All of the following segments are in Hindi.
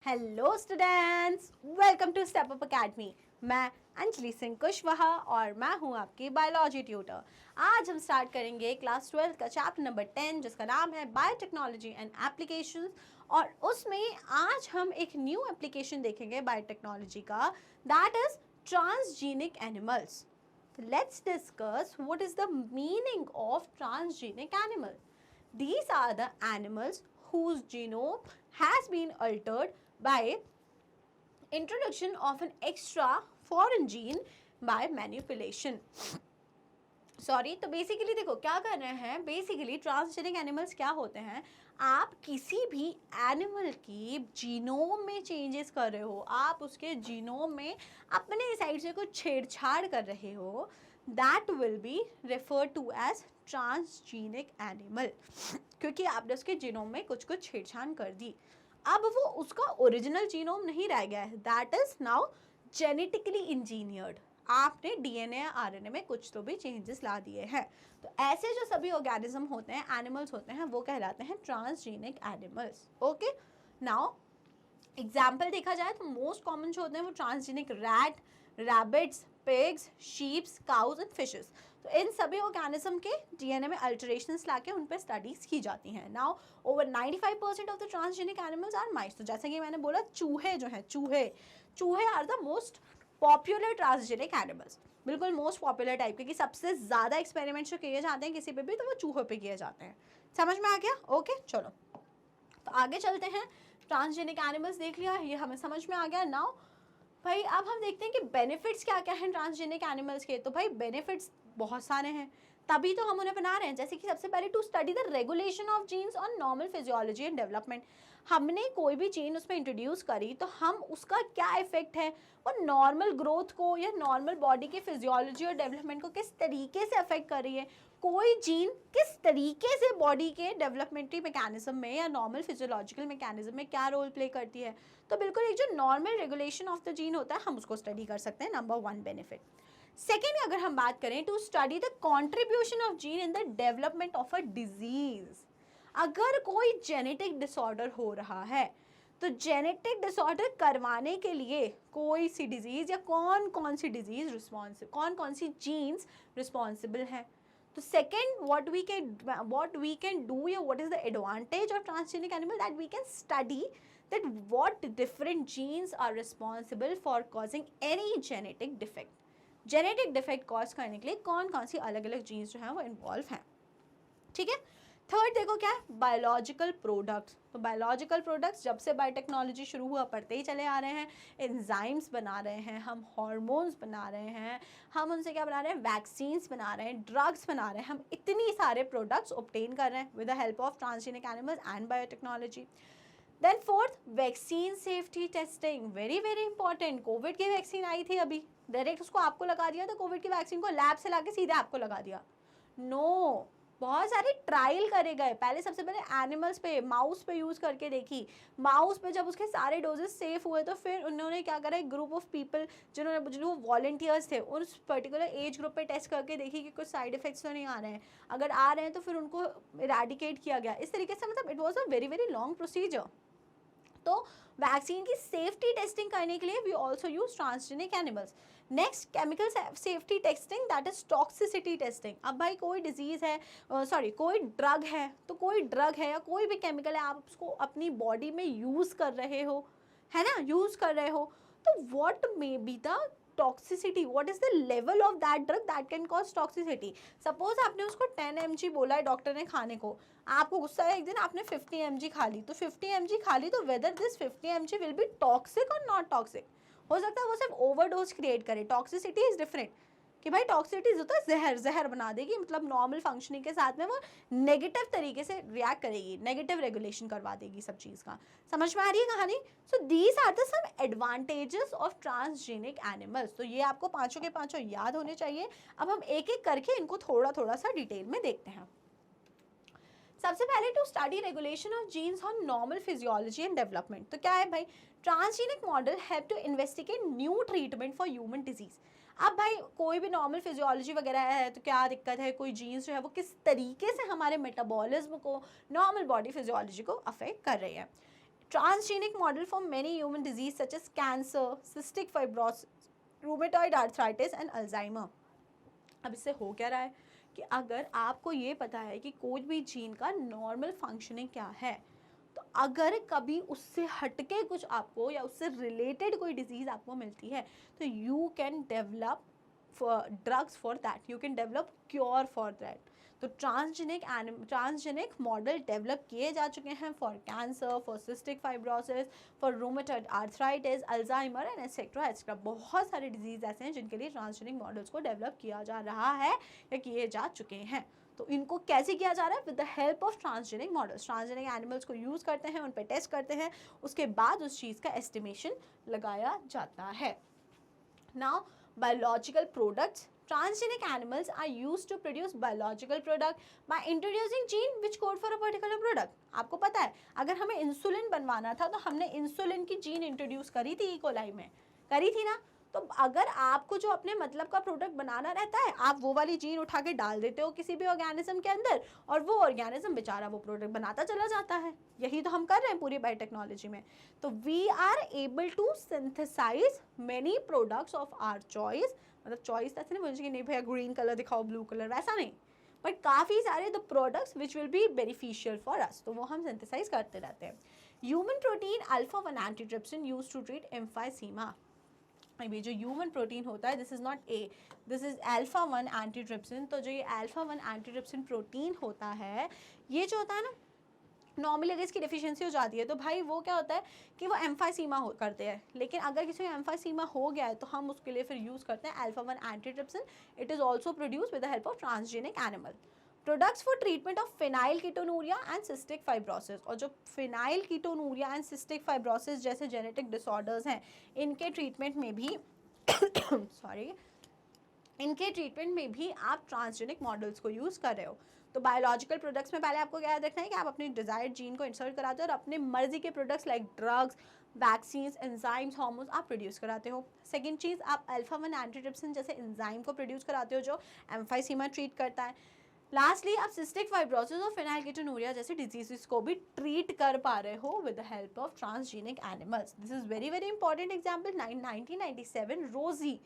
Hello students, welcome to Step Up Academy. मैं अंजलि सिंह कुशवाहा और मैं हूं आपकी बायोलॉजी ट्यूटर। आज हम स्टार्ट करेंगे क्लास 12 का चैप्टर नंबर 10 जिसका नाम है बायोटेक्नोलॉजी एंड एप्लीकेशंस। और उसमें आज हम एक न्यू एप्लीकेशन देखेंगे बायोटेक्नोलॉजी का, that is transgenic animals. Let's discuss what is the meaning of transgenic animal. These are the animals whose genome has been altered by introduction of an extra foreign gene by manipulation. Sorry, तो बेसिकली देखो क्या कर रहे हैं। बेसिकली ट्रांसजेनिक एनिमल्स क्या होते हैं, आप किसी भी एनिमल की जीनोम में चेंजेस कर रहे हो, आप उसके जीनोम में अपने साइड से कुछ छेड़छाड़ कर रहे हो, that will be refer to as transgenic animal, क्योंकि आपने उसके जीनोम में कुछ कुछ छेड़छाड़ कर दी। अब वो उसका ओरिजिनल जीनोम नहीं रह गया है, that is now genetically engineered. आपने डीएनए आरएनए में कुछ तो भी चेंजेस ला दिए हैं। तो ऐसे जो सभी ऑर्गेनिज्म होते हैं, एनिमल्स होते हैं, वो कहलाते हैं transgenic animals. Okay, now example देखा जाए तो मोस्ट कॉमन जो होते हैं वो transgenic rat, rabbits, pigs, sheeps, cause and fishes. तो इन सभी ऑर्गेनिज्म के डीएनए में अल्टरेशंस लाके उन पर स्टडीज की जाती हैं। Now over 95% of the transgenic animals are mice. तो जैसे कि मैंने बोला, चूहे जो हैं, चूहे are the most popular transgenic animals. बिल्कुल मोस्ट पॉपुलर टाइप के, कि सबसे ज़्यादा एक्सपेरिमेंट्स जो किए जाते हैं किसी पे भी, तो वो चूहों पे किए जाते हैं। समझ में आ गया? ओके, चलो तो आगे चलते हैं। ट्रांसजेनिक एनिमल्स देख लिया, ये हमें समझ में आ गया। नाउ भाई अब हम देखते हैं कि बेनिफिट्स क्या क्या हैं ट्रांसजेनिक एनिमल्स के। तो भाई बेनिफिट्स बहुत सारे हैं, तभी तो हम उन्हें बना रहे हैं। जैसे कि सबसे पहले to study the regulation of genes on normal physiology and development. हमने कोई भी जीन उसमें इंट्रोड्यूस करी तो हम उसका क्या इफेक्ट है, वो नॉर्मल ग्रोथ को या नॉर्मल बॉडी की फिजियोलॉजी और डेवलपमेंट को किस तरीके से अफेक्ट कर रही है। कोई जीन किस तरीके से बॉडी के डेवलपमेंटरी मैकेनिज्म में या नॉर्मल फिजियोलॉजिकल मैकेनिज्म में क्या रोल प्ले करती है। तो बिल्कुल एक जो normal regulation of the gene होता है, हम उसको स्टडी कर सकते हैं। Number 1 benefit. सेकेंड, अगर हम बात करें to study the contribution of gene in the development of a disease. अगर कोई जेनेटिक डिसऑर्डर हो रहा है तो जेनेटिक डिसऑर्डर करवाने के लिए कोई सी डिजीज या कौन कौन सी डिजीज रिस्पॉन्सिबल, कौन कौन सी जीन्स रिस्पॉन्सिबल हैं। तो second, what we can do या what is the advantage of transgenic animal, that we can study that what different genes are responsible for causing any genetic defect. Genetic defect cause करने के लिए कौन कौन सी अलग अलग जीन्स जो हैं वो इन्वॉल्व हैं। ठीक है। थर्ड देखो क्या है, बायोलॉजिकल प्रोडक्ट्स। तो बायोलॉजिकल प्रोडक्ट्स जब से बायोटेक्नोलॉजी शुरू हुआ पढ़ते ही चले आ रहे हैं। एंजाइम्स बना रहे हैं हम, हार्मोन्स बना रहे हैं हम, उनसे क्या बना रहे हैं, वैक्सीन्स बना रहे हैं, ड्रग्स बना रहे हैं हम, इतनी सारे प्रोडक्ट्स ऑब्टेन कर रहे हैं with the help of transgenic animals and biotechnology. Then fourth, vaccine safety testing, very very important. Covid की वैक्सीन आई थी अभी, डायरेक्ट उसको आपको लगा दिया, तो कोविड की वैक्सीन को लैब से लाके सीधे आपको लगा दिया? नो, बहुत सारे ट्रायल करे गए। पहले सबसे पहले एनिमल्स पे, माउस पे यूज़ करके देखी। माउस पे जब उसके सारे डोजेस सेफ हुए तो फिर उन्होंने क्या करा, एक ग्रुप ऑफ पीपल जो वॉलंटियर्स थे, उस पर्टिकुलर एज ग्रुप पे टेस्ट करके देखी कि कुछ साइड इफेक्ट्स तो नहीं आ रहे हैं। अगर आ रहे हैं तो फिर उनको इरेडिकेट किया गया। इस तरीके से मतलब it was a very very long procedure. तो वैक्सीन की सेफ्टी टेस्टिंग करने के लिए we also use transgenic animals. Next, chemical safety testing, that is toxicity testing. अब भाई कोई डिजीज है, कोई ड्रग है, तो कोई ड्रग है या कोई भी केमिकल है, आप उसको अपनी बॉडी में यूज कर रहे हो, है ना, यूज कर रहे हो, तो what may be the toxicity, what is the level of that drug that can cause toxicity. Suppose आपने उसको 10 mg बोला है डॉक्टर ने खाने को, आपको गुस्सा है, एक दिन आपने 50 mg खा ली, तो 50 mg खा ली, तो whether this 50 mg will be toxic और नॉट टॉक्सिक। हो सकता है वो सिर्फ ओवरडोज क्रिएट करे। टॉक्सिसिटी इज डिफरेंट, कि भाई टॉक्सिसिटी होता है जहर बना देगी, मतलब नॉर्मल फंक्शनिंग के साथ में वो नेगेटिव तरीके से रिएक्ट करेगी, नेगेटिव रेगुलेशन करवा देगी सब चीज़ का। समझ में आ रही है कहानी? So these are the some advantages of transgenic animals. तो ये आपको पांचों के पांचों याद होने चाहिए। अब हम एक एक करके इनको थोड़ा थोड़ा सा डिटेल में देखते हैं। सबसे पहले to study regulation of genes on normal physiology and development. तो क्या है भाई, transgenic model help to investigate new treatment for human disease. अब भाई कोई भी नॉर्मल फिजियोलॉजी वगैरह है तो क्या दिक्कत है, कोई जीन्स जो है वो किस तरीके से हमारे मेटाबॉलिज्म को, नॉर्मल बॉडी फिजियोलॉजी को अफेक्ट कर रही है। Transgenic model for many human disease such as cancer, cystic fibrosis, rheumatoid arthritis and Alzheimer. अब इससे हो क्या रहा है कि अगर आपको ये पता है कि कोई भी जीन का नॉर्मल फंक्शनिंग क्या है, तो अगर कभी उससे हटके कुछ आपको या उससे रिलेटेड कोई डिजीज़ आपको मिलती है, तो you can develop drugs for that, you can develop cure for that. तो ट्रांसजेनिक मॉडल डेवलप किए जा चुके हैं for cancer, for cystic fibrosis, for rheumatoid arthritis, Alzheimer and etcetera etcetera. बहुत सारे डिजीज ऐसे हैं जिनके लिए ट्रांसजेनिक मॉडल्स को डेवलप किया जा रहा है या किए जा चुके हैं. तो इनको कैसे किया जा रहा है? With the help of transgenic models. Transgenic animals को यूज़ करते हैं, उन पर टेस्ट करते हैं, उसके बाद उस चीज़ का एस्टिमेशन लगाया जाता है. Now biological products. Transgenic animals are used to produce biological product by introducing gene which code for a particular product. आपको पता है अगर हमें इंसुलिन बनवाना था तो हमने इंसुलिन की जीन इंट्रोड्यूस करी थी इकोलाई में, करी थी ना. तो अगर आपको जो अपने मतलब का प्रोडक्ट बनाना रहता है, आप वो वाली जीन उठा के डाल देते हो किसी भी ऑर्गेनिज्म के अंदर और वो ऑर्गेनिज्म बेचारा वो प्रोडक्ट बनाता चला जाता है. यही तो हम कर रहे हैं पूरी बायोटेक्नोलॉजी में. तो we are able to synthesise many products of our choice. मतलब चॉइस ऐसे नहीं बोलते कि नहीं भैया ग्रीन कलर दिखाओ, ब्लू कलर, वैसा नहीं, बट काफ़ी सारे the products which will be beneficial for us, तो वो हम सिंथेसाइज करते रहते हैं. Human protein alpha 1 antitrypsin use to treat emphysema. ये जो ह्यूमन प्रोटीन होता है, this is not a, this is alpha 1 antitrypsin. तो जो ये अल्फा 1 एंटीट्रिप्सिन प्रोटीन होता है, ये जो होता है ना, नॉर्मली अगर इसकी डिफिशियंसी हो जाती है तो भाई वो क्या होता है कि वो एम्फाइसीमा हो करते हैं. लेकिन अगर किसी को एम्फाइसीमा हो गया है तो हम उसके लिए फिर यूज़ करते हैं alpha 1 antitrypsin. It is also produce with the help of transgenic animal. Products for treatment of phenyl ketonuria and cystic fibrosis. और जो phenyl ketonuria and cystic fibrosis जैसे जेनेटिक डिसऑर्डर्स हैं, इनके ट्रीटमेंट में भी सॉरी इनके ट्रीटमेंट में भी आप ट्रांसजेनिक मॉडल्स को यूज़ कर रहे हो. तो बायोलॉजिकल प्रोडक्ट्स में पहले आपको क्या देखना है कि आप अपने डिजायर्ड जीन को इंसर्ट कराते हो और अपने मर्जी के products like drugs, vaccines, enzymes, hormones आप प्रोड्यूस कराते हो. सेकंड चीज़, आप अल्फा 1 एंटीट्रिप्सिन जैसे एंजाइम को प्रोड्यूस कराते हो जो एम्फाइसीमा ट्रीट करता है. लास्टली आप सिस्टिक फाइब्रोसिस और फिनाइलकीटोनूरिया जैसे डिजीजेस को भी ट्रीट कर पा रहे हो with the help of transgenic animals. This is very very important example. 1997 रोजी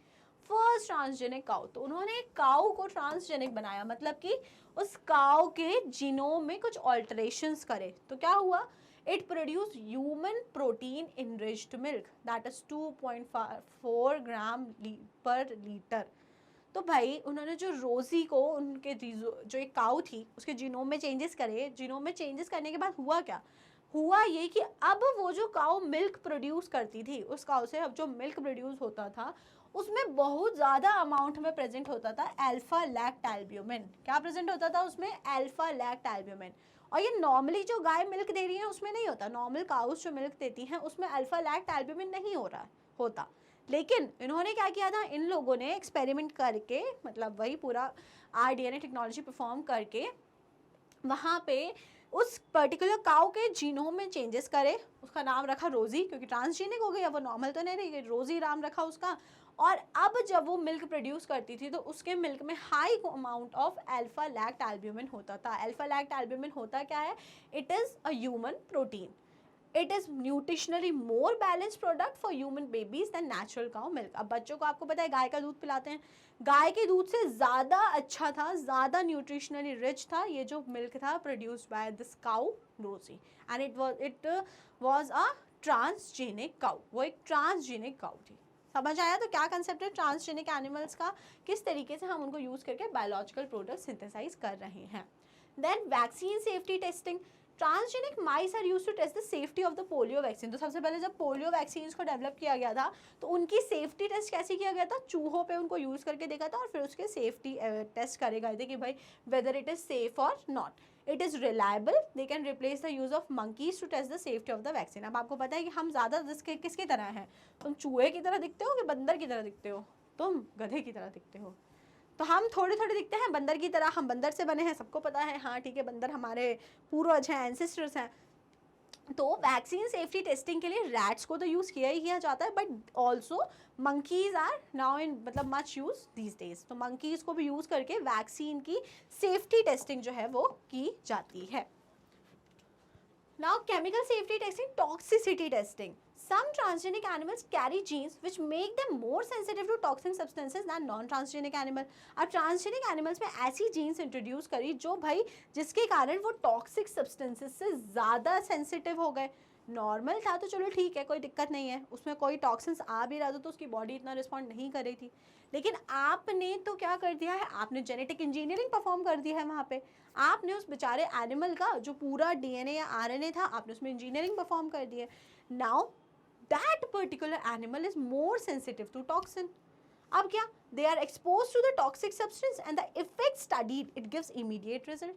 फर्स्ट ट्रांसजेनिक काउ. तो उन्होंने एक काउ को ट्रांसजेनिक बनाया, मतलब कि उस काउ के जीनोम में कुछ ऑल्टरेशंस करे. तो क्या हुआ? It produce human protein enriched milk that is 2.4 ग्राम पर लीटर. तो भाई उन्होंने जो रोज़ी को उनके जो एक काऊ थी उसके जीनोम में चेंजेस करे. जीनोम में चेंजेस करने के बाद हुआ क्या? हुआ ये कि अब वो जो काऊ मिल्क प्रोड्यूस करती थी, उस काऊ से अब जो मिल्क प्रोड्यूस होता था उसमें बहुत ज़्यादा अमाउंट में प्रेजेंट होता था अल्फा लैक्ट एल्ब्यूमिन. क्या प्रेजेंट होता था उसमें? Alpha lactalbumin. और ये नॉर्मली जो गाय मिल्क दे रही है उसमें नहीं होता. नॉर्मल काउस जो मिल्क देती हैं उसमें अल्फा लैक्ट एल्ब्यूमिन नहीं हो रहा होता. लेकिन इन्होंने क्या किया था, इन लोगों ने एक्सपेरिमेंट करके, मतलब वही पूरा RDNA टेक्नोलॉजी परफॉर्म करके वहाँ पे उस पर्टिकुलर काउ के जीनोम में चेंजेस करे. उसका नाम रखा रोज़ी, क्योंकि ट्रांसजेनिक हो गई, अब वो नॉर्मल तो नहीं रही, रोज़ी नाम रखा उसका. और अब जब वो मिल्क प्रोड्यूस करती थी तो उसके मिल्क में high amount of alpha lactalbumin होता था. अल्फा लैक्ट एल्ब्यूमिन होता क्या है? It is a human protein. It is nutritionally more balance product for human babies than natural cow milk. अब बच्चों को आपको पता है गाय का दूध पिलाते हैं, गाय के दूध से ज़्यादा अच्छा था, ज़्यादा न्यूट्रिशनली रिच था ये जो मिल्क था प्रोड्यूस्ड बाय दिस काउ रोज़ी. And it was a transgenic cow. वो एक ट्रांसजेनिक काउ थी. समझ आया? तो क्या कंसेप्ट है ट्रांसजेनिक एनिमल्स का, किस तरीके से हम उनको यूज़ करके बायोलॉजिकल प्रोडक्ट सिंथेसाइज कर रहे हैं. Then vaccine safety testing. Transgenic mice are use to test the safety of the polio vaccine. तो सबसे पहले जब पोलियो वैक्सीन को डेवलप किया गया था तो उनकी सेफ्टी टेस्ट कैसे किया गया था? चूहों पे उनको यूज़ करके देखा था और फिर उसके सेफ्टी टेस्ट करे गए थे कि भाई वेदर इट इज़ सेफ और not. It is reliable. They can replace the use of monkeys to test the safety of the vaccine. अब आपको पता है कि हम ज़्यादा किसकी तरह हैं? तुम चूहे की तरह दिखते हो कि बंदर की तरह दिखते हो? तुम गधे की तरह दिखते हो. तो हम थोड़े थोड़े दिखते हैं बंदर की तरह. हम बंदर से बने हैं, सबको पता है. हाँ ठीक है, बंदर हमारे पूर्वज हैं, एंसेस्टर्स हैं. तो वैक्सीन सेफ्टी टेस्टिंग के लिए रैट्स को तो यूज़ किया ही किया जाता है, but also monkeys are now in मतलब मच यूज दीज डेज. तो मंकीज़ को भी यूज़ करके वैक्सीन की सेफ्टी टेस्टिंग जो है वो की जाती है. Now, chemical safety testing, toxicity testing. Some transgenic animals carry genes which make them more sensitive to toxic substances than non-transgenic animal. अब transgenic animals में ऐसी genes introduce करी जो भाई जिसके कारण वो toxic substances से ज़्यादा sensitive हो गए. नॉर्मल था तो चलो ठीक है, कोई दिक्कत नहीं है, उसमें कोई टॉक्सिन्स आ भी रहा था तो उसकी बॉडी इतना रिस्पॉन्ड नहीं कर रही थी. लेकिन आपने तो क्या कर दिया है, आपने जेनेटिक इंजीनियरिंग परफॉर्म कर दी है वहाँ पे. आपने उस बेचारे एनिमल का जो पूरा डीएनए या आरएनए था, आपने उसमें इंजीनियरिंग परफॉर्म कर दी है. Now that particular animal is more sensitive to toxin. अब क्या, they are expose to the toxic substance and the effect studied, it gives immediate result.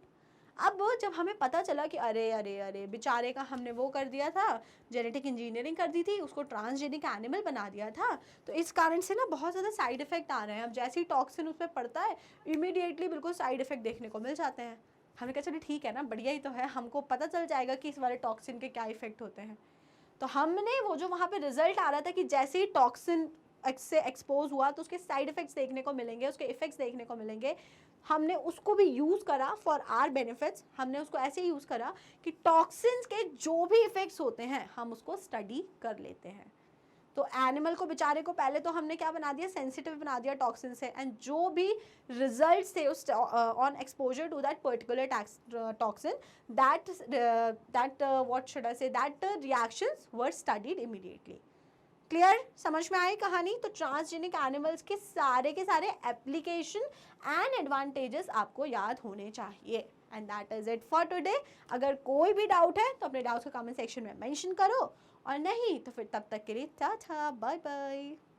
अब जब हमें पता चला कि अरे अरे अरे बेचारे का हमने वो कर दिया था, जेनेटिक इंजीनियरिंग कर दी थी, उसको ट्रांसजेनिक एनिमल बना दिया था, तो इस कारण से ना बहुत ज़्यादा साइड इफेक्ट आ रहे हैं. अब जैसे ही टॉक्सिन उस पर पड़ता है, इमीडिएटली बिल्कुल साइड इफेक्ट देखने को मिल जाते हैं. हमने कहा चलो ठीक है ना, बढ़िया ही तो है, हमको पता चल जाएगा कि इस वाले टॉक्सिन के क्या इफेक्ट होते हैं. तो हमने वो जो वहाँ पे रिजल्ट आ रहा था कि जैसे ही टॉक्सिन से एक्सपोज हुआ तो उसके साइड इफेक्ट्स देखने को मिलेंगे, उसके इफेक्ट्स देखने को मिलेंगे, हमने उसको भी यूज़ करा फॉर आर बेनिफिट्स. हमने उसको ऐसे ही यूज़ करा कि टॉक्सिन्स के जो भी इफेक्ट्स होते हैं हम उसको स्टडी कर लेते हैं. तो एनिमल को बेचारे को पहले तो हमने क्या बना दिया, सेंसिटिव बना दिया टॉक्सिन से, एंड जो भी रिजल्ट्स थे उस on exposure to that particular toxin, that what should I say, that reactions were studied immediately. Clear, समझ में आई कहानी. तो ट्रांसजेनिक एनिमल्स के सारे एप्लीकेशन एंड एडवांटेजेस आपको याद होने चाहिए. And that is it for today. अगर कोई भी डाउट है तो अपने डाउट्स को कमेंट सेक्शन में मेंशन करो, और नहीं तो फिर तब तक के लिए टाटा बाय बाय.